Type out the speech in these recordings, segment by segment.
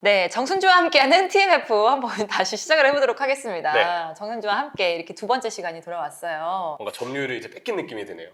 네, 정순주와 함께하는 TMF 한번 다시 시작을 해보도록 하겠습니다. 네. 정순주와 함께 이렇게 두 번째 시간이 돌아왔어요. 뭔가 점유율을 이제 뺏긴 느낌이 드네요.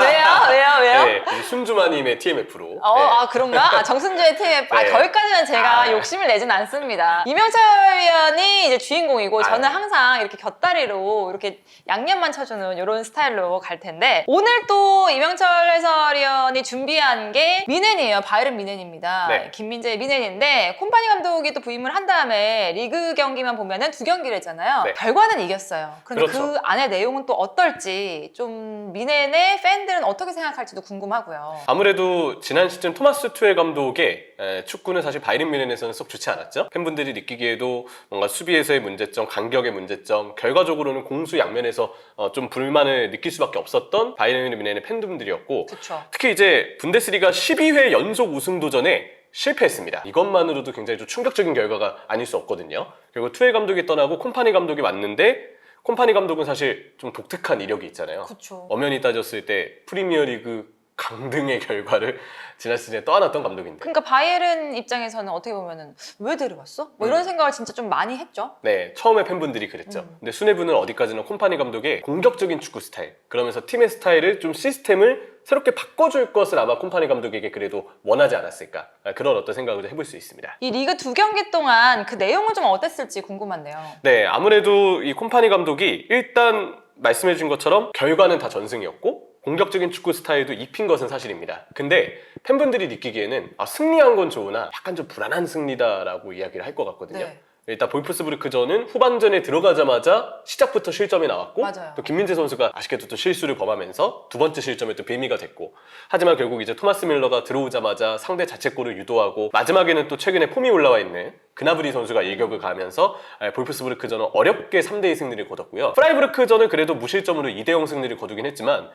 왜요? 네, 이제 순주마님의 TMF로. 네. 아, 그런가? 정순주의 TMF. 네. 거기까지는 제가 욕심을 내진 않습니다. 이명철 위원이 이제 주인공이고, 저는 항상 이렇게 곁다리로 이렇게 양념만 쳐주는 이런 스타일로 갈 텐데, 오늘 또 이명철 해설위원이 준비한 게 미넨이에요. 바이에른 미넨입니다. 네. 김민재의 미넨인데, 콤파니 감독이 또 부임을 한 다음에 리그 경기만 보면은 2경기를 했잖아요. 네. 결과는 이겼어요. 그런데 그렇죠. 그 안에 내용은 또 어떨지 좀 미넨의 팬들은 어떻게 생각할지도 궁금하고요. 아무래도 지난 시즌 토마스 투엘 감독의 축구는 사실 바이에른 뮌헨에서는 썩 좋지 않았죠. 팬분들이 느끼기에도 뭔가 수비에서의 문제점, 간격의 문제점, 결과적으로는 공수 양면에서 좀 불만을 느낄 수밖에 없었던 바이에른 뮌헨의 팬분들이었고, 그쵸. 특히 이제 분데스리가 12회 연속 우승 도전에 실패했습니다. 이것만으로도 굉장히 좀 충격적인 결과가 아닐 수 없거든요. 결국 투엘 감독이 떠나고 콤파니 감독이 왔는데, 콤파니 감독은 사실 좀 독특한 이력이 있잖아요. 그쵸. 엄연히 따졌을 때 프리미어리그 강등의 결과를 지난 시즌에 떠안았던 감독인데, 그러니까 바이에른 입장에서는 어떻게 보면은 왜 데려갔어? 뭐 이런 생각을 진짜 좀 많이 했죠. 네, 처음에 팬분들이 그랬죠. 근데 수뇌부는 어디까지나 콤파니 감독의 공격적인 축구 스타일, 그러면서 팀의 스타일을 좀 시스템을 새롭게 바꿔줄 것을 아마 콤파니 감독에게 그래도 원하지 않았을까, 그런 어떤 생각을 해볼 수 있습니다. 이 리그 2경기 동안 그 내용은 좀 어땠을지 궁금한데요. 네, 아무래도 이 콤파니 감독이 일단 말씀해 준 것처럼 결과는 다 전승이었고 공격적인 축구 스타일도 입힌 것은 사실입니다. 근데 팬분들이 느끼기에는 승리한 건 좋으나 약간 좀 불안한 승리다라고 이야기를 할 것 같거든요. 네. 일단 볼프스부르크전은 후반전에 들어가자마자 시작부터 실점이 나왔고, 맞아요. 또 김민재 선수가 아쉽게도 또 실수를 범하면서 두 번째 실점에 또 빌미가 됐고, 하지만 결국 이제 토마스 밀러가 들어오자마자 상대 자책골을 유도하고, 마지막에는 또 최근에 폼이 올라와 있는 그나브리 선수가 일격을 가하면서 볼프스부르크전은 어렵게 3대2 승리를 거뒀고요. 프라이부르크전은 그래도 무실점으로 2대0 승리를 거두긴 했지만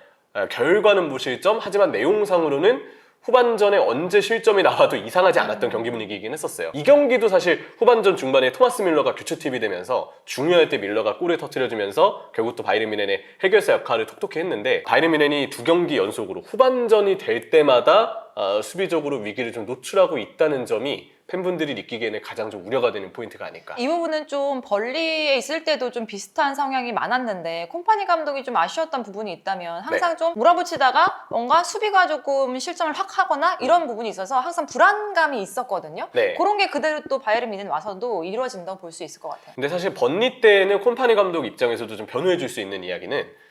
결과는 무실점, 하지만 내용상으로는 후반전에 언제 실점이 나와도 이상하지 않았던 경기 분위기이긴 했었어요. 이 경기도 사실 후반전 중반에 토마스 밀러가 교체 투입이 되면서 중요할 때 밀러가 골을 터뜨려주면서 결국 또 바이에른 뮌헨의 해결사 역할을 톡톡히 했는데, 바이에른 뮌헨이 2경기 연속으로 후반전이 될 때마다 수비적으로 위기를 좀 노출하고 있다는 점이 팬분들이 느끼기에는 가장 좀 우려가 되는 포인트가 아닐까. 이 부분은 좀 벌리에 있을 때도 좀 비슷한 성향이 많았는데, 콤파니 감독이 좀 아쉬웠던 부분이 있다면 항상 좀 몰아붙이다가 뭔가 수비가 조금 실점을 확 하거나 이런 부분이 있어서 항상 불안감이 있었거든요. 네. 그런 게 그대로 또 바이에른 뮌헨 와서도 이루어진다고 볼 수 있을 것 같아요. 근데 사실 번니 때는 콤파니 감독 입장에서도 좀 변호해 줄 수 있는 이야기는,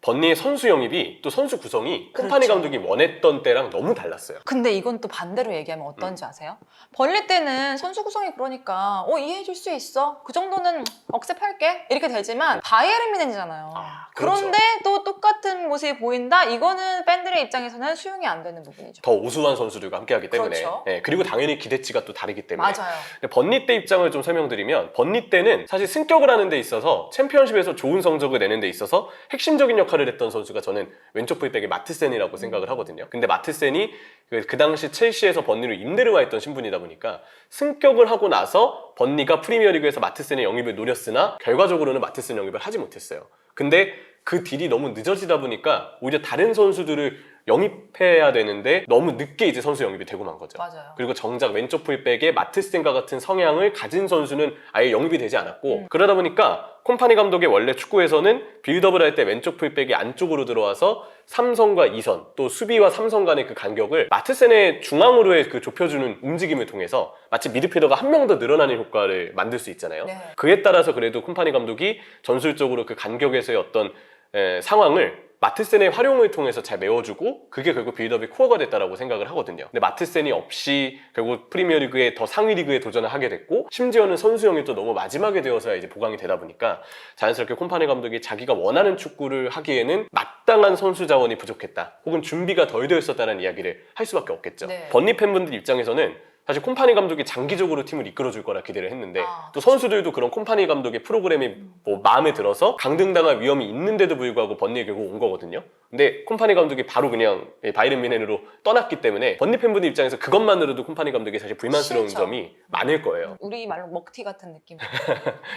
번니의 선수 영입이 또 선수 구성이 콤파니 그렇죠. 감독이 원했던 때랑 너무 달랐어요. 근데 이건 또 반대로 얘기하면 어떤지 아세요? 벌리 때는 선수 구성이 그러니까 이해해줄 수 있어, 그 정도는 억셉할게 이렇게 되지만 바이에른 뮌헨이잖아요. 그렇죠. 그런데 또 똑같은 모습이 보인다? 이거는 팬들의 입장에서는 수용이 안 되는 부분이죠. 더 우수한 선수들과 함께하기 때문에. 그렇죠. 네, 그리고 당연히 기대치가 또 다르기 때문에. 맞아요. 근데 번니 때 입장을 좀 설명드리면, 번니 때는 사실 승격을 하는 데 있어서, 챔피언십에서 좋은 성적을 내는 데 있어서 핵심적인 역할을 했던 선수가 저는 왼쪽 풀백의 마트센이라고 생각을 하거든요. 근데 마트센이 그 당시 첼시에서 번니로 임대를 와 있던 신분이다 보니까 승격을 하고 나서 번니가 프리미어리그에서 마트센의 영입을 노렸으나 결과적으로는 마트센 영입을 하지 못했어요. 근데 그 딜이 너무 늦어지다 보니까 오히려 다른 선수들을 영입해야 되는데 너무 늦게 이제 선수 영입이 되고 만 거죠. 맞아요. 그리고 정작 왼쪽 풀백에 마트센과 같은 성향을 가진 선수는 아예 영입이 되지 않았고, 그러다 보니까 콤파니 감독의 원래 축구에서는 빌드업을 할 때 왼쪽 풀백이 안쪽으로 들어와서 3선과 2선, 또 수비와 3선 간의 그 간격을 마트센의 중앙으로의 그 좁혀주는 움직임을 통해서 마치 미드필더가 한 명 더 늘어나는 효과를 만들 수 있잖아요. 네. 그에 따라서 그래도 콤파니 감독이 전술적으로 그 간격에서의 어떤 상황을 마트센의 활용을 통해서 잘 메워주고, 그게 결국 빌드업의 코어가 됐다라고 생각을 하거든요. 근데 마트센이 없이 결국 프리미어리그의 더 상위 리그에 도전을 하게 됐고, 심지어는 선수 영입도 너무 마지막에 되어서야 이제 보강이 되다 보니까 자연스럽게 콤파니 감독이 자기가 원하는 축구를 하기에는 마땅한 선수 자원이 부족했다, 혹은 준비가 덜 되어 있었다는 이야기를 할 수밖에 없겠죠. 네. 번니 팬분들 입장에서는 사실 콤파니 감독이 장기적으로 팀을 이끌어줄 거라 기대를 했는데, 또 선수들도 그런 콤파니 감독의 프로그램이 뭐 마음에 들어서 강등당할 위험이 있는데도 불구하고 번니에 결국 온 거거든요. 근데 콤파니 감독이 바로 그냥 바이에른 뮌헨으로 떠났기 때문에 번니 팬분들 입장에서 그것만으로도 콤파니 감독이 사실 불만스러운 싫죠. 점이 많을 거예요. 우리 말로 먹튀 같은 느낌.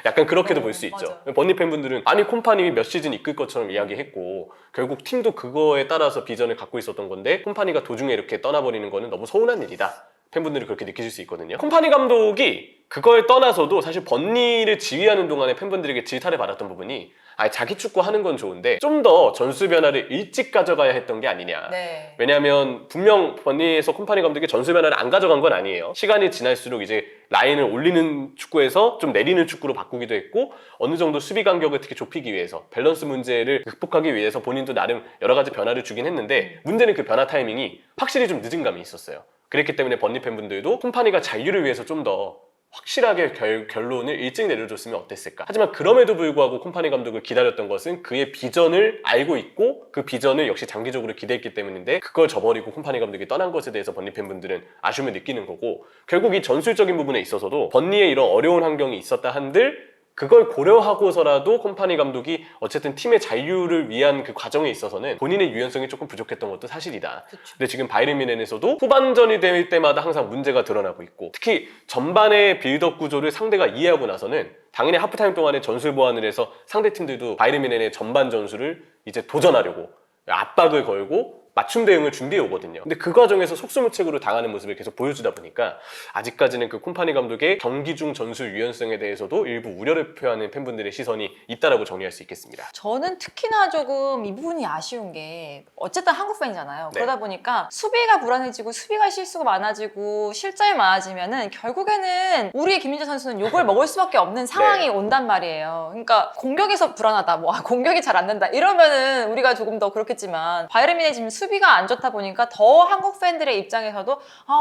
약간 그렇게도 볼 수 있죠. 맞아요. 번니 팬분들은 아니 콤파니 몇 시즌 이끌 것처럼 이야기했고 결국 팀도 그거에 따라서 비전을 갖고 있었던 건데 콤파니가 도중에 이렇게 떠나버리는 거는 너무 서운한 일이다. 팬분들이 그렇게 느끼실 수 있거든요. 콤파니 감독이 그걸 떠나서도 사실 번니를 지휘하는 동안에 팬분들에게 질타를 받았던 부분이 자기 축구 하는 건 좋은데 좀 더 전술 변화를 일찍 가져가야 했던 게 아니냐. 네. 왜냐하면 분명 번니에서 콤파니 감독이 전술 변화를 안 가져간 건 아니에요. 시간이 지날수록 이제 라인을 올리는 축구에서 좀 내리는 축구로 바꾸기도 했고 어느 정도 수비 간격을 특히 좁히기 위해서 밸런스 문제를 극복하기 위해서 본인도 나름 여러 가지 변화를 주긴 했는데 문제는 그 변화 타이밍이 확실히 좀 늦은 감이 있었어요. 그랬기 때문에 번니 팬분들도 콤파니가 자유를 위해서 좀 더 확실하게 결론을 일찍 내려줬으면 어땠을까. 하지만 그럼에도 불구하고 콤파니 감독을 기다렸던 것은 그의 비전을 알고 있고 그 비전을 역시 장기적으로 기대했기 때문인데 그걸 저버리고 콤파니 감독이 떠난 것에 대해서 번니 팬분들은 아쉬움을 느끼는 거고 결국 이 전술적인 부분에 있어서도 번니의 이런 어려운 환경이 있었다 한들 그걸 고려하고서라도 콤파니 감독이 어쨌든 팀의 자유를 위한 그 과정에 있어서는 본인의 유연성이 조금 부족했던 것도 사실이다. 그쵸. 근데 지금 바이에른 뮌헨에서도 후반전이 될 때마다 항상 문제가 드러나고 있고 특히 전반의 빌드업 구조를 상대가 이해하고 나서는 당연히 하프타임 동안에 전술 보완을 해서 상대팀들도 바이에른 뮌헨의 전반 전술을 이제 도전하려고 압박을 걸고 맞춤 대응을 준비해 오거든요. 근데 그 과정에서 속수무책으로 당하는 모습을 계속 보여주다 보니까 아직까지는 그 콤파니 감독의 경기 중 전술 유연성에 대해서도 일부 우려를 표하는 팬분들의 시선이 있다라고 정리할 수 있겠습니다. 저는 특히나 조금 이 부분이 아쉬운 게 어쨌든 한국 팬이잖아요. 네. 그러다 보니까 수비가 불안해지고 수비가 실수가 많아지고 실점이 많아지면은 결국에는 우리의 김민재 선수는 욕을 먹을 수밖에 없는 상황이 온단 말이에요. 그러니까 공격에서 불안하다, 뭐 공격이 잘 안 된다 이러면은 우리가 조금 더 그렇겠지만 바이에른 뮌헨이 지금 수비가 안 좋다 보니까 더 한국 팬들의 입장에서도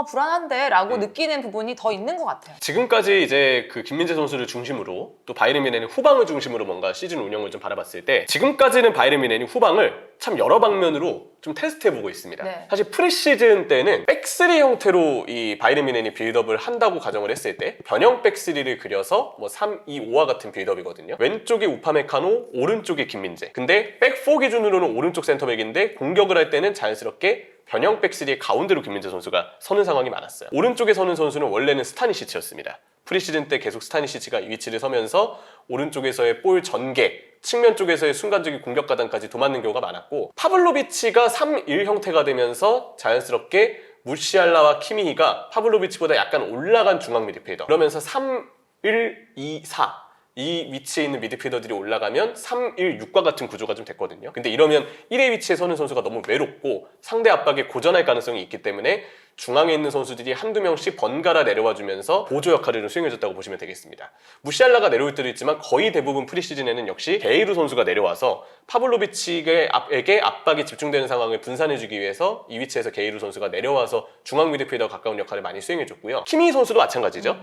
불안한데 라고 느끼는 부분이 더 있는 것 같아요. 지금까지 이제 그 김민재 선수를 중심으로 또 바이에른 뮌헨은 후방을 중심으로 뭔가 시즌 운영을 좀 바라봤을 때 지금까지는 바이에른 뮌헨이 후방을 참 여러 방면으로 좀 테스트해보고 있습니다. 네. 사실 프리시즌 때는 백스리 형태로 이 바이에른 뮌헨이 빌드업을 한다고 가정을 했을 때 변형 백스리를 그려서 뭐 3-2-5와 같은 빌드업이거든요. 왼쪽에 우파메카노, 오른쪽에 김민재. 근데 백4 기준으로는 오른쪽 센터백인데 공격을 할 때는 자연스럽게 변형 백스리의 가운데로 김민재 선수가 서는 상황이 많았어요. 오른쪽에 서는 선수는 원래는 스타니시치였습니다. 프리시즌 때 계속 스타니시치가 이 위치를 서면서 오른쪽에서의 볼 전개, 측면 쪽에서의 순간적인 공격 가담까지 도맡는 경우가 많았고 파블로비치가 3-1 형태가 되면서 자연스럽게 무시알라와 키미히가 파블로비치보다 약간 올라간 중앙 미드필더 그러면서 3-1-2-4 이 위치에 있는 미드필더들이 올라가면 3-1-6과 같은 구조가 좀 됐거든요. 근데 이러면 1의 위치에 서는 선수가 너무 외롭고 상대 압박에 고전할 가능성이 있기 때문에 중앙에 있는 선수들이 한두 명씩 번갈아 내려와 주면서 보조 역할을 수행해줬다고 보시면 되겠습니다. 무시알라가 내려올 때도 있지만 거의 대부분 프리시즌에는 역시 게이루 선수가 내려와서 파블로비치에게 압박이 집중되는 상황을 분산해주기 위해서 이 위치에서 게이루 선수가 내려와서 중앙 미드필더와 가까운 역할을 많이 수행해줬고요. 키미히 선수도 마찬가지죠.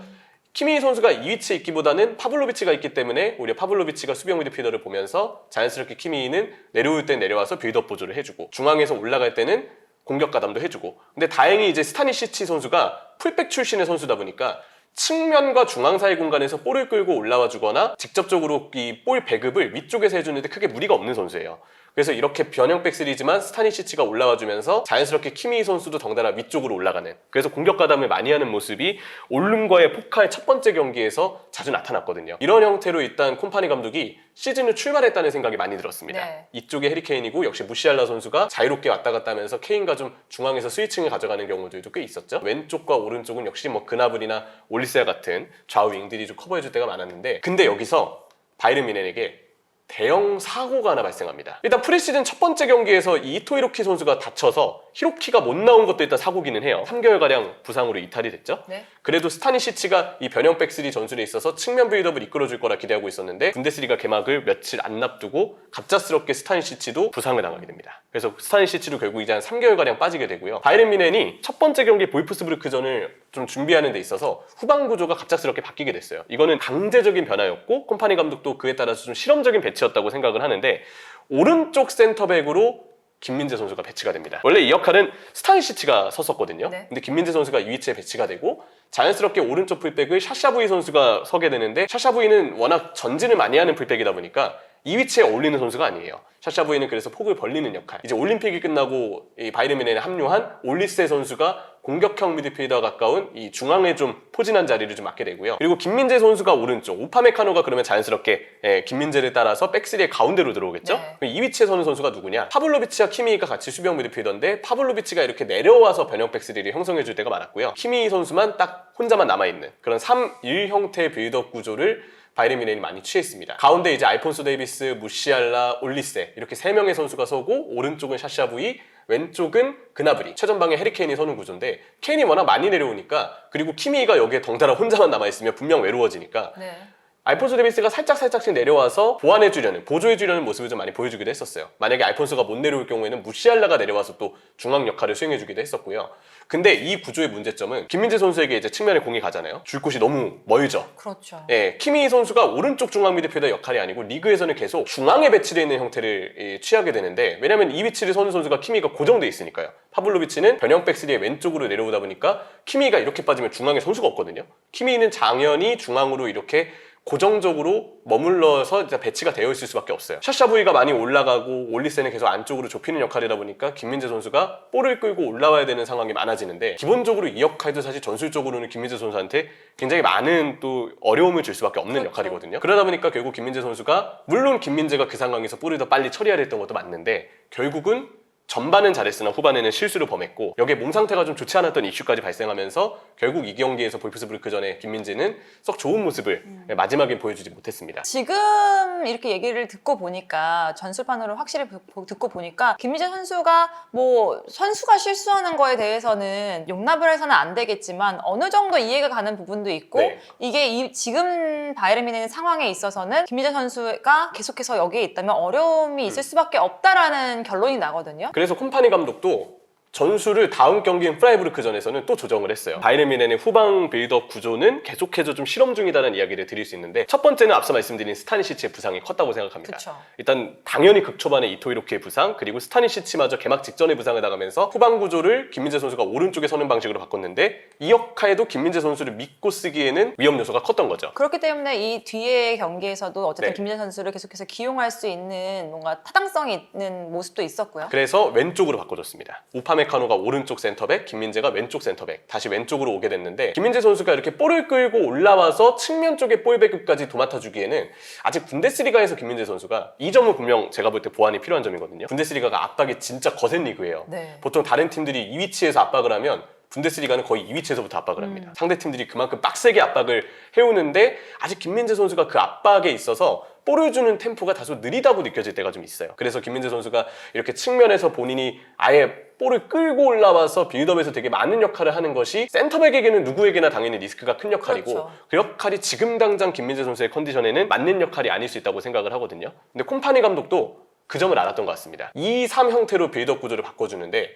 키미히 선수가 이 위치에 있기보다는 파블로비치가 있기 때문에 오히려 파블로비치가 수비형 미드필더를 보면서 자연스럽게 키미히는 내려올 때 내려와서 빌드업 보조를 해주고 중앙에서 올라갈 때는 공격 가담도 해주고 근데 다행히 이제 스타니시치 선수가 풀백 출신의 선수다 보니까 측면과 중앙 사이 공간에서 볼을 끌고 올라와 주거나 직접적으로 이 볼 배급을 위쪽에서 해주는데 크게 무리가 없는 선수예요. 그래서 이렇게 변형 백스리지만 스타니시치가 올라와주면서 자연스럽게 키미히 선수도 덩달아 위쪽으로 올라가는 그래서 공격 가담을 많이 하는 모습이 올름과의 포칼 첫 번째 경기에서 자주 나타났거든요. 이런 형태로 일단 콤파니 감독이 시즌을 출발했다는 생각이 많이 들었습니다. 네. 이쪽에 해리케인이고 역시 무시알라 선수가 자유롭게 왔다 갔다 하면서 케인과 좀 중앙에서 스위칭을 가져가는 경우들도 꽤 있었죠. 왼쪽과 오른쪽은 역시 뭐 그나블이나 올리세아 같은 좌우 윙들이 좀 커버해줄 때가 많았는데 근데 여기서 바이에른 뮌헨에게 대형 사고가 하나 발생합니다. 일단 프리시즌 첫 번째 경기에서 이 이토 히로키 선수가 다쳐서 히로키가 못 나온 것도 일단 사고기는 해요. 3개월가량 부상으로 이탈이 됐죠. 네. 그래도 스타니시치가 이 변형 백스리 전술에 있어서 측면 빌드업을 이끌어줄 거라 기대하고 있었는데 분데스리가 개막을 며칠 안 앞두고 갑작스럽게 스타니시치도 부상을 당하게 됩니다. 그래서 스타니시치도 결국 이제 한 3개월가량 빠지게 되고요. 바이에른 뮌헨이 첫 번째 경기 볼프스부르크전을 좀 준비하는 데 있어서 후방 구조가 갑작스럽게 바뀌게 됐어요. 이거는 강제적인 변화였고 콤파니 감독도 그에 따라서 좀 실험적인 배치였다고 생각을 하는데 오른쪽 센터백으로 김민재 선수가 배치가 됩니다. 원래 이 역할은 스타니시치가 섰었거든요. 네. 근데 김민재 선수가 이 위치에 배치가 되고 자연스럽게 오른쪽 풀백을 샤샤부이 선수가 서게 되는데 샤샤부이는 워낙 전진을 많이 하는 풀백이다 보니까 이 위치에 어울리는 선수가 아니에요. 샤샤부이는 그래서 폭을 벌리는 역할. 이제 올림픽이 끝나고 이 바이에른 뮌헨에 합류한 올리세 선수가 공격형 미드필더에 가까운 이 중앙에 좀 포진한 자리를 좀 맡게 되고요. 그리고 김민재 선수가 오른쪽, 우파메카노가 그러면 자연스럽게 김민재를 따라서 백스리의 가운데로 들어오겠죠? 네. 이 위치에 서는 선수가 누구냐? 파블로비치와 키미가 같이 수비형 미드필더인데 파블로비치가 이렇게 내려와서 변형 백스리를 형성해줄 때가 많았고요. 키미 선수만 딱 혼자만 남아있는 그런 3-1 형태의 빌드업 구조를 바이에른 뮌헨이 많이 취했습니다. 가운데 이제 알폰소 데이비스, 무시알라, 올리세 이렇게 3명의 선수가 서고 오른쪽은 샤샤부이, 왼쪽은 그나브리, 최전방에 해리케인이 서는 구조인데 케인이 워낙 많이 내려오니까 그리고 키미가 여기에 덩달아 혼자만 남아있으면 분명 외로워지니까 네. 알폰소 데이비스가 살짝씩 내려와서 보완해주려는, 보조해주려는 모습을 좀 많이 보여주기도 했었어요. 만약에 알폰소가 못 내려올 경우에는 무시알라가 내려와서 또 중앙 역할을 수행해주기도 했었고요. 근데 이 구조의 문제점은 김민재 선수에게 이제 측면에 공이 가잖아요. 줄 곳이 너무 멀죠. 그렇죠. 예, 키미 선수가 오른쪽 중앙 미드필더 역할이 아니고 리그에서는 계속 중앙에 배치되어 있는 형태를 취하게 되는데 왜냐면 이 위치를 서는 선수가 키미가 고정돼 있으니까요. 파블로비치는 변형 백스리의 왼쪽으로 내려오다 보니까 키미가 이렇게 빠지면 중앙에 선수가 없거든요. 키미는 당연히 중앙으로 이렇게 고정적으로 머물러서 배치가 되어 있을 수밖에 없어요. 샤샤부이가 많이 올라가고 올리세는 계속 안쪽으로 좁히는 역할이다 보니까 김민재 선수가 볼을 끌고 올라와야 되는 상황이 많아지는데 기본적으로 이 역할도 사실 전술적으로는 김민재 선수한테 굉장히 많은 또 어려움을 줄 수밖에 없는 그렇죠. 역할이거든요. 그러다 보니까 결국 김민재 선수가 물론 김민재가 그 상황에서 볼을 더 빨리 처리해야 됐던 것도 맞는데 결국은 전반은 잘했으나 후반에는 실수를 범했고 여기에 몸 상태가 좀 좋지 않았던 이슈까지 발생하면서 결국 이 경기에서 볼프스부르크 전에 김민재는 썩 좋은 모습을 마지막에 보여주지 못했습니다. 지금 이렇게 얘기를 듣고 보니까 전술판으로 확실히 듣고 보니까 김민재 선수가 뭐 선수가 실수하는 거에 대해서는 용납을 해서는 안 되겠지만 어느 정도 이해가 가는 부분도 있고 네. 이게 지금 바이에른 뮌헨 상황에 있어서는 김민재 선수가 계속해서 여기에 있다면 어려움이 있을 수밖에 없다라는 결론이 나거든요. 그래서 콤파니 감독도 전술을 다음 경기인 프라이부르크전에서는 또 조정을 했어요. 바이에른 뮌헨의 후방 빌드업 구조는 계속해서 좀 실험 중이다라는 이야기를 드릴 수 있는데 첫 번째는 앞서 말씀드린 스타니시치의 부상이 컸다고 생각합니다. 그쵸. 일단 당연히 극초반에 이토이로키의 부상 그리고 스타니시치마저 개막 직전에 부상을 당하면서 후방 구조를 김민재 선수가 오른쪽에 서는 방식으로 바꿨는데 이 역할에도 김민재 선수를 믿고 쓰기에는 위험 요소가 컸던 거죠. 그렇기 때문에 이 뒤의 경기에서도 어쨌든 네. 김민재 선수를 계속해서 기용할 수 있는 뭔가 타당성이 있는 모습도 있었고요. 그래서 왼쪽으로 바꿔줬습니다. 우파메카노가 오른쪽 센터백, 김민재가 왼쪽 센터백 다시 왼쪽으로 오게 됐는데 김민재 선수가 이렇게 볼을 끌고 올라와서 측면 쪽에 볼 배급까지 도맡아주기에는 아직 분데스리가에서 김민재 선수가 이 점은 분명 제가 볼 때 보완이 필요한 점이거든요. 분데스리가가 압박이 진짜 거센 리그예요. 네. 보통 다른 팀들이 이 위치에서 압박을 하면 분데스리가는 거의 이 위치에서부터 압박을 합니다. 상대 팀들이 그만큼 빡세게 압박을 해오는데 아직 김민재 선수가 그 압박에 있어서 볼을 주는 템포가 다소 느리다고 느껴질 때가 좀 있어요. 그래서 김민재 선수가 이렇게 측면에서 본인이 아예 볼을 끌고 올라와서 빌드업에서 되게 많은 역할을 하는 것이 센터백에게는 누구에게나 당연히 리스크가 큰 역할이고 그렇죠. 그 역할이 지금 당장 김민재 선수의 컨디션에는 맞는 역할이 아닐 수 있다고 생각을 하거든요. 근데 콤파니 감독도 그 점을 알았던 것 같습니다. 2-3 형태로 빌드업 구조를 바꿔주는데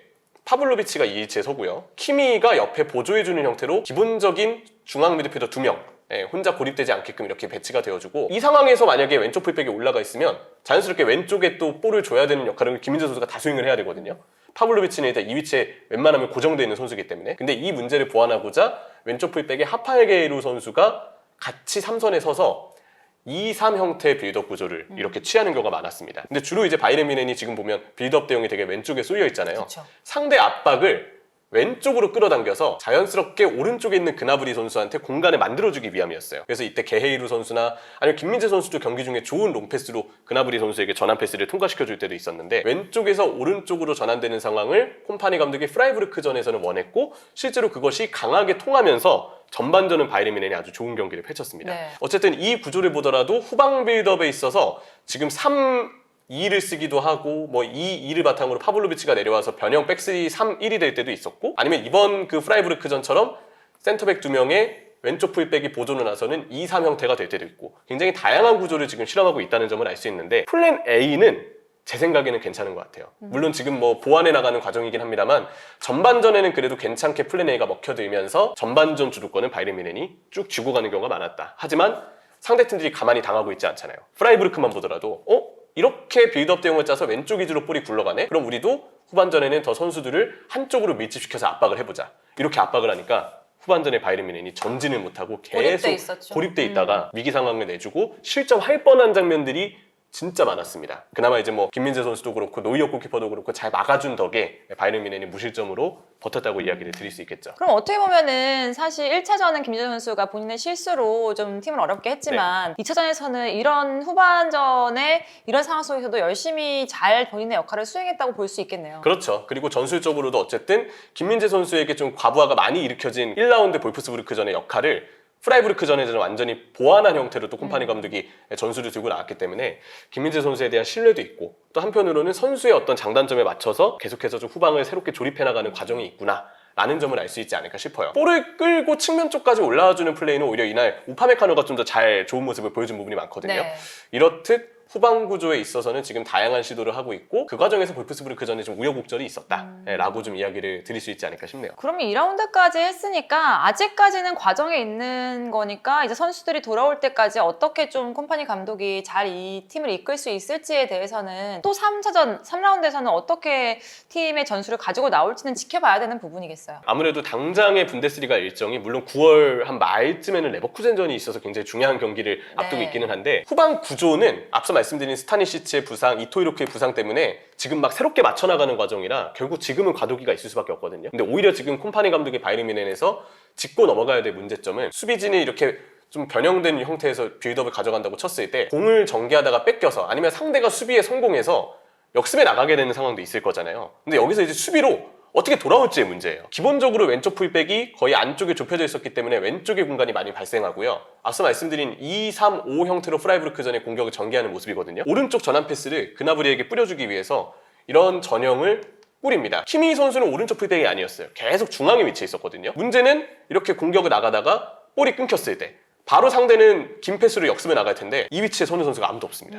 파블로비치가 이 위치에 서고요. 키미가 옆에 보조해주는 형태로 기본적인 중앙 미드필더 2명 혼자 고립되지 않게끔 이렇게 배치가 되어주고 이 상황에서 만약에 왼쪽 풀백이 올라가 있으면 자연스럽게 왼쪽에 또 볼을 줘야 되는 역할을 김민재 선수가 다 수행을 해야 되거든요. 파블로비치는 일단 이 위치에 웬만하면 고정되어 있는 선수이기 때문에 근데 이 문제를 보완하고자 왼쪽 풀백의 하파엘게이루 선수가 같이 3선에 서서 2-3 형태의 빌드업 구조를 이렇게 취하는 경우가 많았습니다. 근데 주로 이제 바이에른 뮌헨이 지금 보면 빌드업 대용이 되게 왼쪽에 쏠려 있잖아요. 그쵸. 상대 압박을 왼쪽으로 끌어당겨서 자연스럽게 오른쪽에 있는 그나브리 선수한테 공간을 만들어주기 위함이었어요. 그래서 이때 게헤이루 선수나 아니면 김민재 선수도 경기 중에 좋은 롱패스로 그나브리 선수에게 전환 패스를 통과시켜줄 때도 있었는데 왼쪽에서 오른쪽으로 전환되는 상황을 콤파니 감독이 프라이부르크전에서는 원했고 실제로 그것이 강하게 통하면서 전반전은 바이에른 뮌헨이 아주 좋은 경기를 펼쳤습니다. 네. 어쨌든 이 구조를 보더라도 후방 빌드업에 있어서 지금 3-2를 쓰기도 하고 뭐 2-2를 바탕으로 파블로비치가 내려와서 변형 백스리 3-1이 될 때도 있었고 아니면 이번 그 프라이부르크전처럼 센터백 2명의 왼쪽 풀백이 보존을 나서는 2-3 형태가 될 때도 있고 굉장히 다양한 구조를 지금 실험하고 있다는 점을 알 수 있는데 플랜 A는 제 생각에는 괜찮은 것 같아요. 물론 지금 뭐 보완해 나가는 과정이긴 합니다만 전반전에는 그래도 괜찮게 플랜 A가 먹혀들면서 전반전 주도권은 바이에른 뮌헨이 쭉 쥐고 가는 경우가 많았다. 하지만 상대팀들이 가만히 당하고 있지 않잖아요. 프라이부르크만 보더라도 이렇게 빌드업 대용을 짜서 왼쪽 위주로 볼이 굴러가네? 그럼 우리도 후반전에는 더 선수들을 한쪽으로 밀집시켜서 압박을 해보자. 이렇게 압박을 하니까 후반전에 바이에른 뮌헨이 전진을 못하고 계속 고립돼 있다가 위기 상황을 내주고 실점할 뻔한 장면들이 진짜 많았습니다. 그나마 이제 뭐 김민재 선수도 그렇고 노이어 골키퍼도 그렇고 잘 막아준 덕에 바이에른 뮌헨이 무실점으로 버텼다고 이야기를 드릴 수 있겠죠. 그럼 어떻게 보면은 사실 1차전은 김민재 선수가 본인의 실수로 좀 팀을 어렵게 했지만 2차전에서는 이런 후반전에 이런 상황 속에서도 열심히 잘 본인의 역할을 수행했다고 볼 수 있겠네요. 그렇죠. 그리고 전술적으로도 어쨌든 김민재 선수에게 좀 과부하가 많이 일으켜진 1라운드 볼프스부르크전의 역할을 프라이부르크전에서는 완전히 보완한 형태로 또 콤파니 감독이 전술을 들고 나왔기 때문에 김민재 선수에 대한 신뢰도 있고 또 한편으로는 선수의 어떤 장단점에 맞춰서 계속해서 좀 후방을 새롭게 조립해 나가는 과정이 있구나 라는 점을 알 수 있지 않을까 싶어요. 볼을 끌고 측면 쪽까지 올라와주는 플레이는 오히려 이날 우파메카노가 좀 더 잘 좋은 모습을 보여준 부분이 많거든요. 네. 이렇듯 후방 구조에 있어서는 지금 다양한 시도를 하고 있고 그 과정에서 볼프스부르크전에 좀 우여곡절이 있었다라고 좀 이야기를 드릴 수 있지 않을까 싶네요. 그러면 2라운드까지 했으니까 아직까지는 과정에 있는 거니까 이제 선수들이 돌아올 때까지 어떻게 좀 콤파니 감독이 잘 이 팀을 이끌 수 있을지에 대해서는 또 3차전, 3라운드에서는 어떻게 팀의 전술을 가지고 나올지는 지켜봐야 되는 부분이겠어요. 아무래도 당장의 분데스리가 일정이 물론 9월 한 말쯤에는 레버쿠젠전이 있어서 굉장히 중요한 경기를 앞두고 있기는 한데 후방 구조는 앞서 말씀드린 스타니시치의 부상, 이토이로크의 부상 때문에 지금 막 새롭게 맞춰나가는 과정이라 결국 지금은 과도기가 있을 수밖에 없거든요. 근데 오히려 지금 콤파니 감독의 바이에른 뮌헨에서 짚고 넘어가야 될 문제점은 수비진이 이렇게 좀 변형된 형태에서 빌드업을 가져간다고 쳤을 때 공을 전개하다가 뺏겨서 아니면 상대가 수비에 성공해서 역습에 나가게 되는 상황도 있을 거잖아요. 근데 여기서 이제 수비로 어떻게 돌아올지의 문제예요. 기본적으로 왼쪽 풀백이 거의 안쪽에 좁혀져 있었기 때문에 왼쪽의 공간이 많이 발생하고요. 앞서 말씀드린 2-3-5 형태로 프라이부르크전의 공격을 전개하는 모습이거든요. 오른쪽 전환 패스를 그나브리에게 뿌려주기 위해서 이런 전형을 꾸립니다. 키미 선수는 오른쪽 풀백이 아니었어요. 계속 중앙에 위치해 있었거든요. 문제는 이렇게 공격을 나가다가 볼이 끊겼을 때 바로 상대는 긴 패스로 역습에 나갈 텐데 이 위치에 서는 선수가 아무도 없습니다.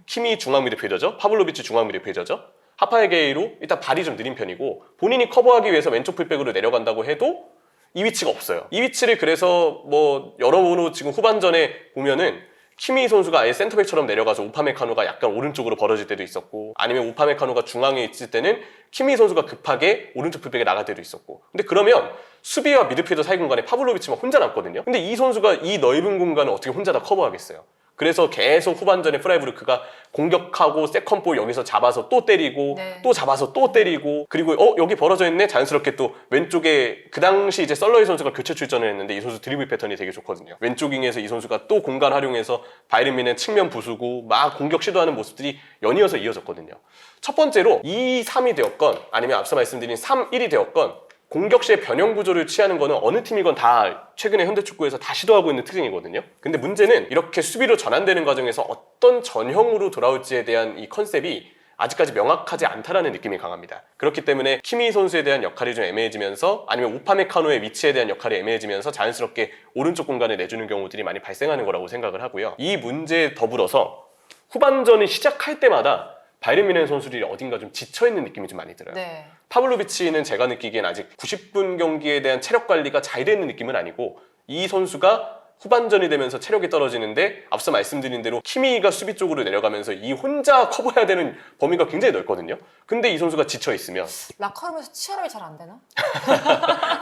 키미 중앙 미드필더죠. 파블로비치 중앙 미드필더죠. 하파에게이로 일단 발이 좀 느린 편이고 본인이 커버하기 위해서 왼쪽 풀백으로 내려간다고 해도 이 위치가 없어요. 이 위치를 그래서 뭐 여러모로 지금 후반전에 보면은 키미 선수가 아예 센터백처럼 내려가서 우파메카노가 약간 오른쪽으로 벌어질 때도 있었고 아니면 우파메카노가 중앙에 있을 때는 키미 선수가 급하게 오른쪽 풀백에 나갈 때도 있었고 근데 그러면 수비와 미드필더 사이 공간에 파블로비치만 혼자 남거든요. 근데 이 선수가 이 넓은 공간을 어떻게 혼자 다 커버하겠어요. 그래서 계속 후반전에 프라이부르크가 공격하고 세컨볼 여기서 잡아서 또 때리고 또 잡아서 또 때리고 그리고 여기 벌어져 있네 자연스럽게 또 왼쪽에 그 당시 이제 썰러이 선수가 교체 출전을 했는데 이 선수 드리블 패턴이 되게 좋거든요. 왼쪽 윙에서 이 선수가 또 공간 활용해서 바이에른 뮌헨 측면 부수고 막 공격 시도하는 모습들이 연이어서 이어졌거든요. 첫 번째로 2-3이 되었건 아니면 앞서 말씀드린 3-1이 되었건 공격 시에 변형 구조를 취하는 거는 어느 팀이건 다 최근에 현대 축구에서 다 시도하고 있는 특징이거든요. 근데 문제는 이렇게 수비로 전환되는 과정에서 어떤 전형으로 돌아올지에 대한 이 컨셉이 아직까지 명확하지 않다라는 느낌이 강합니다. 그렇기 때문에 키미 선수에 대한 역할이 좀 애매해지면서 아니면 우파메카노의 위치에 대한 역할이 애매해지면서 자연스럽게 오른쪽 공간에 내주는 경우들이 많이 발생하는 거라고 생각을 하고요. 이 문제에 더불어서 후반전이 시작할 때마다 바이에른 뮌헨 선수들이 어딘가 좀 지쳐있는 느낌이 좀 많이 들어요. 파블로비치는 제가 느끼기엔 아직 90분 경기에 대한 체력 관리가 잘 되는 느낌은 아니고 이 선수가 후반전이 되면서 체력이 떨어지는데 앞서 말씀드린 대로 키미가 수비 쪽으로 내려가면서 이 혼자 커버해야 되는 범위가 굉장히 넓거든요. 근데 이 선수가 지쳐있으면 라커룸에서 치열함이 잘 안 되나?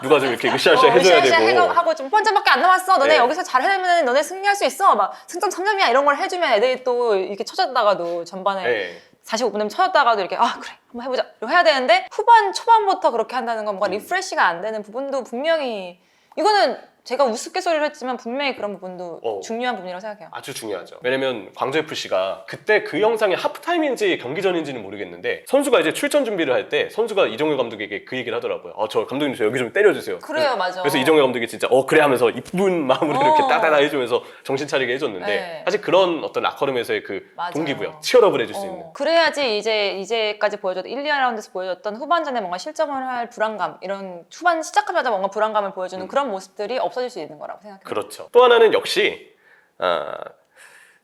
누가 좀 이렇게 으쌰으쌰 해줘야 되고 하고 좀 번점밖에 안 남았어. 너네 여기서 잘 해내면 너네 승리할 수 있어. 막 승점 3점이야 이런 걸 해주면 애들이 또 이렇게 쳐졌다가도 전반에 45분 쳐졌다가도 이렇게 그래 한번 해보자 이렇게 해야 되는데 후반 초반부터 그렇게 한다는 건 뭔가 리프레시가 안 되는 부분도 분명히 이거는 제가 우스갯소리를 했지만 분명히 그런 부분도 중요한 부분이라고 생각해요. 아주 중요하죠. 왜냐면 광주FC가 그때 그 영상이 하프타임인지 경기 전인지는 모르겠는데 선수가 이제 출전 준비를 할 때 선수가 이정효 감독에게 그 얘기를 하더라고요. 저 감독님 저 여기 좀 때려주세요. 그래요, 맞아. 그래서 이정효 감독이 진짜 그래 하면서 이쁜 마음으로 이렇게 따다다 해주면서 정신 차리게 해줬는데 사실 그런 어떤 라커룸에서의 그 동기부여, 치열업을 해줄 수 있는. 그래야지 이제까지 보여줬던 1, 2라운드에서 보여줬던 후반전에 뭔가 실점을 할 불안감 이런 후반 시작하자마자 뭔가 불안감을 보여주는 그런 모습들이 없어질 수 있는 거라고 생각해요. 그렇죠. 또 하나는 역시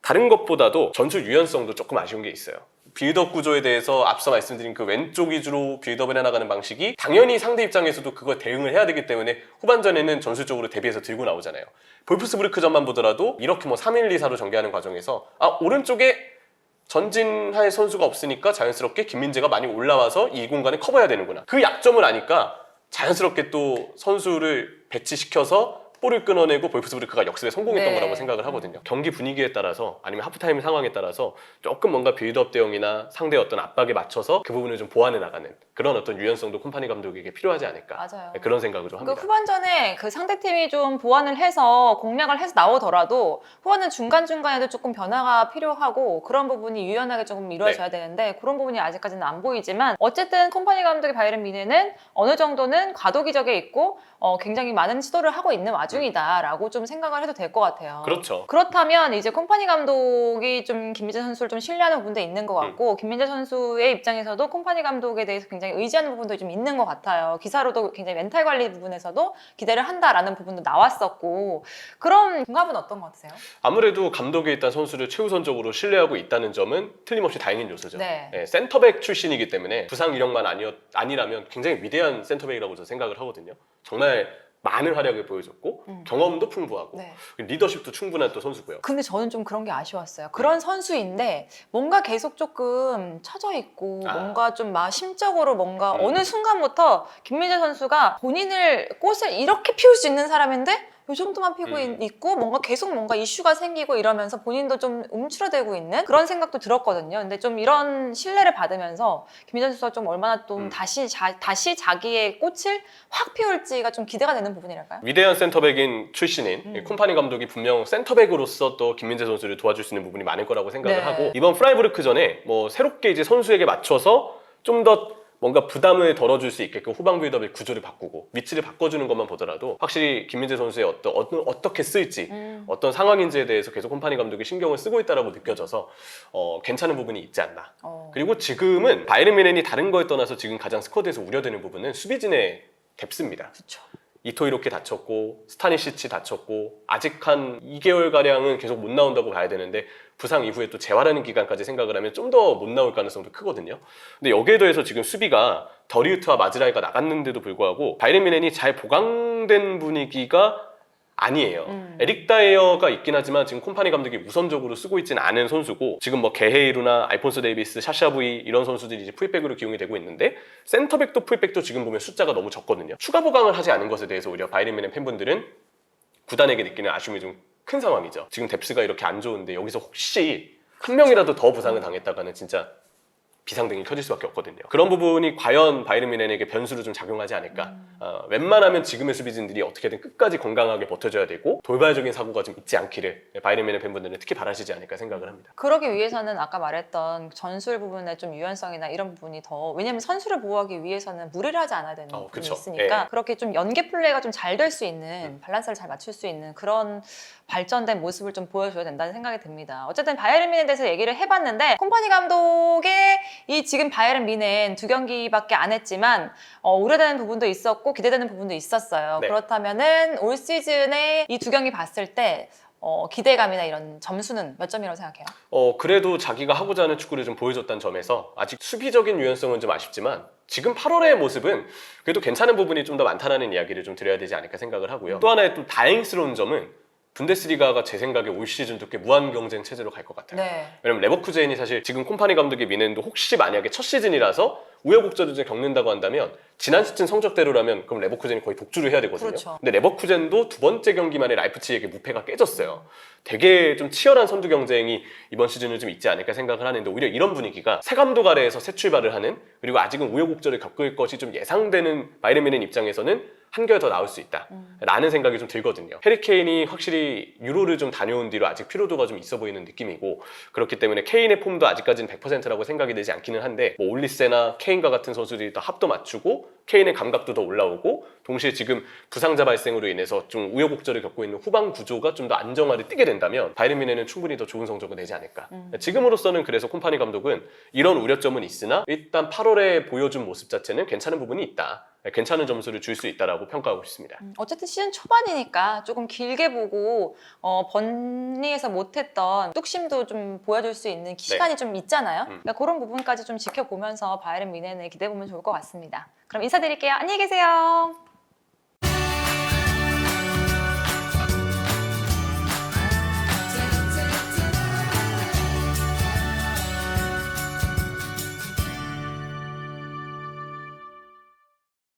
다른 것보다도 전술 유연성도 조금 아쉬운 게 있어요. 빌드업 구조에 대해서 앞서 말씀드린 그 왼쪽 위주로 빌드업을 해나가는 방식이 당연히 상대 입장에서도 그걸 대응을 해야 되기 때문에 후반전에는 전술적으로 대비해서 들고 나오잖아요. 볼프스부르크전만 보더라도 이렇게 뭐 3-1-2-4로 전개하는 과정에서 오른쪽에 전진할 선수가 없으니까 자연스럽게 김민재가 많이 올라와서 이 공간을 커버해야 되는구나. 그 약점을 아니까 자연스럽게 또 선수를 배치시켜서 탑볼을 끊어내고 볼프스부르크가 역습에 성공했던 네. 거라고 생각을 하거든요. 경기 분위기에 따라서 아니면 하프타임 상황에 따라서 조금 뭔가 빌드업 대응이나 상대의 어떤 압박에 맞춰서 그 부분을 좀 보완해 나가는 그런 어떤 유연성도 콤파니 감독에게 필요하지 않을까. 맞아요. 네, 그런 생각을 좀 그 합니다. 후반전에 그 상대팀이 좀 보완을 해서 공략을 해서 나오더라도 후반은 중간중간에도 조금 변화가 필요하고 그런 부분이 유연하게 조금 이루어져야 되는데 그런 부분이 아직까지는 안 보이지만 어쨌든 콤파니 감독의 바이에른 뮌헨은 어느 정도는 과도기적에 있고 굉장히 많은 시도를 하고 있는 와중이다라고 좀 생각을 해도 될 것 같아요. 그렇죠. 그렇다면 이제 콤파니 감독이 좀 김민재 선수를 좀 신뢰하는 부분도 있는 것 같고 김민재 선수의 입장에서도 콤파니 감독에 대해서 굉장히 의지하는 부분도 좀 있는 것 같아요. 기사로도 굉장히 멘탈 관리 부분에서도 기대를 한다라는 부분도 나왔었고 그런 궁합은 어떤 것 같으세요? 아무래도 감독이 일단 선수를 최우선적으로 신뢰하고 있다는 점은 틀림없이 다행인 요소죠. 네. 센터백 출신이기 때문에 부상 이력만 아니라면 굉장히 위대한 센터백이라고 저는 생각을 하거든요. 정말 많은 활약을 보여줬고 경험도 풍부하고 네. 리더십도 충분한 또 선수고요. 근데 저는 좀 그런 게 아쉬웠어요. 그런 선수인데 뭔가 계속 조금 처져 있고 뭔가 좀 심적으로 뭔가 어느 순간부터 김민재 선수가 본인을 꽃을 이렇게 피울 수 있는 사람인데 이 정도만 피고 있고 뭔가 계속 뭔가 이슈가 생기고 이러면서 본인도 좀 움츠러들고 있는 그런 생각도 들었거든요. 근데 좀 이런 신뢰를 받으면서 김민재 선수가 좀 얼마나 좀 다시 자기의 꽃을 확 피울지가 좀 기대가 되는 부분이랄까요? 위대한 센터백인 출신인 콤파니 감독이 분명 센터백으로서 또 김민재 선수를 도와줄 수 있는 부분이 많을 거라고 생각을 네. 하고 이번 프라이부르크전에 뭐 새롭게 이제 선수에게 맞춰서 좀 더 뭔가 부담을 덜어줄 수 있게끔 후방 빌드업의 구조를 바꾸고 위치를 바꿔주는 것만 보더라도 확실히 김민재 선수의 어떻게 쓸지 어떤 상황인지에 대해서 계속 콤파니 감독이 신경을 쓰고 있다라고 느껴져서 괜찮은 부분이 있지 않나. 그리고 지금은 바이에른 뮌헨이 다른 거에 떠나서 지금 가장 스쿼드에서 우려되는 부분은 수비진의 뎁스입니다. 그렇죠. 이토 이로케 다쳤고 스타니시치 다쳤고 아직 한 2개월가량은 계속 못 나온다고 봐야 되는데 부상 이후에 또 재활하는 기간까지 생각을 하면 좀 더 못 나올 가능성도 크거든요. 근데 여기에 더해서 지금 수비가 더리우트와 마즈라이가 나갔는데도 불구하고 바이에른 뮌헨이 잘 보강된 분위기가 아니에요. 에릭 다이어가 있긴 하지만 지금 콤파니 감독이 우선적으로 쓰고 있지는 않은 선수고 지금 뭐 게헤이루나 알폰소 데이비스, 샤샤부이 이런 선수들이 이제 풀백으로 기용이 되고 있는데 센터백도 풀백도 지금 보면 숫자가 너무 적거든요. 추가 보강을 하지 않은 것에 대해서 오히려 바이에른 뮌헨 팬분들은 구단에게 느끼는 아쉬움이 좀 큰 상황이죠. 지금 뎁스가 이렇게 안 좋은데 여기서 혹시 한 명이라도 더 부상을 당했다가는 진짜 비상등이 켜질 수밖에 없거든요. 그런 부분이 과연 바이에른 뮌헨에게 변수로 좀 작용하지 않을까. 웬만하면 지금의 수비진들이 어떻게든 끝까지 건강하게 버텨줘야 되고 돌발적인 사고가 좀 있지 않기를 바이에른 뮌헨 팬분들은 특히 바라시지 않을까 생각을 합니다. 그러기 위해서는 아까 말했던 전술 부분의 좀 유연성이나 이런 부분이 더 왜냐면 선수를 보호하기 위해서는 무리를 하지 않아야 되는 부분이 그쵸. 있으니까 예. 그렇게 좀 연계 플레이가 좀 잘 될 수 있는 밸런스를 잘 맞출 수 있는 그런 발전된 모습을 좀 보여줘야 된다는 생각이 듭니다. 어쨌든 바이에른 뮌헨에 대해서 얘기를 해봤는데 콤파니 감독의 이 지금 바이에른 뮌헨 2경기밖에 안 했지만 우려되는 부분도 있었고 기대되는 부분도 있었어요. 네. 그렇다면은 올 시즌에 이 2경기 봤을 때 기대감이나 이런 점수는 몇 점이라고 생각해요? 그래도 자기가 하고자 하는 축구를 좀 보여줬다는 점에서 아직 수비적인 유연성은 좀 아쉽지만 지금 8월의 모습은 그래도 괜찮은 부분이 좀 더 많다는 이야기를 좀 드려야 되지 않을까 생각을 하고요. 또 하나의 또 다행스러운 점은 분데스리가가 제 생각에 올 시즌도 꽤 무한 경쟁 체제로 갈 것 같아요. 네. 왜냐면 레버쿠젠이 사실 지금 콤파니 감독의 뮌헨도 혹시 만약에 첫 시즌이라서 우여곡절을 좀 겪는다고 한다면 지난 시즌 성적대로라면 그럼 레버쿠젠이 거의 독주를 해야 되거든요. 그렇죠. 근데 레버쿠젠도 두 번째 경기만에 라이프치히에게 무패가 깨졌어요. 되게 좀 치열한 선두 경쟁이 이번 시즌은 좀 있지 않을까 생각을 하는데 오히려 이런 분위기가 새 감독 아래에서 새 출발을 하는 그리고 아직은 우여곡절을 겪을 것이 좀 예상되는 바이에른 뮌헨 입장에서는 한결 더 나올 수 있다 라는 생각이 좀 들거든요. 해리 케인이 확실히 유로를 좀 다녀온 뒤로 아직 피로도가 좀 있어 보이는 느낌이고 그렇기 때문에 케인의 폼도 아직까지는 100%라고 생각이 되지 않기는 한데 뭐 올리세나 케인과 같은 선수들이 더 합도 맞추고 케인의 감각도 더 올라오고 동시에 지금 부상자 발생으로 인해서 좀 우여곡절을 겪고 있는 후방 구조가 좀 더 안정화를 띠게 된다면 바이에른 뮌헨은 충분히 더 좋은 성적을 내지 않을까. 지금으로서는 그래서 콤파니 감독은 이런 우려점은 있으나 일단 8월에 보여준 모습 자체는 괜찮은 부분이 있다. 괜찮은 점수를 줄 수 있다라고 평가하고 있습니다. 어쨌든 시즌 초반이니까 조금 길게 보고 번리에서 못했던 뚝심도 좀 보여줄 수 있는 시간이 좀 있잖아요. 그러니까 그런 부분까지 좀 지켜보면서 바이에른 뮌헨을 기대해보면 좋을 것 같습니다. 그럼 인사드릴게요. 안녕히 계세요.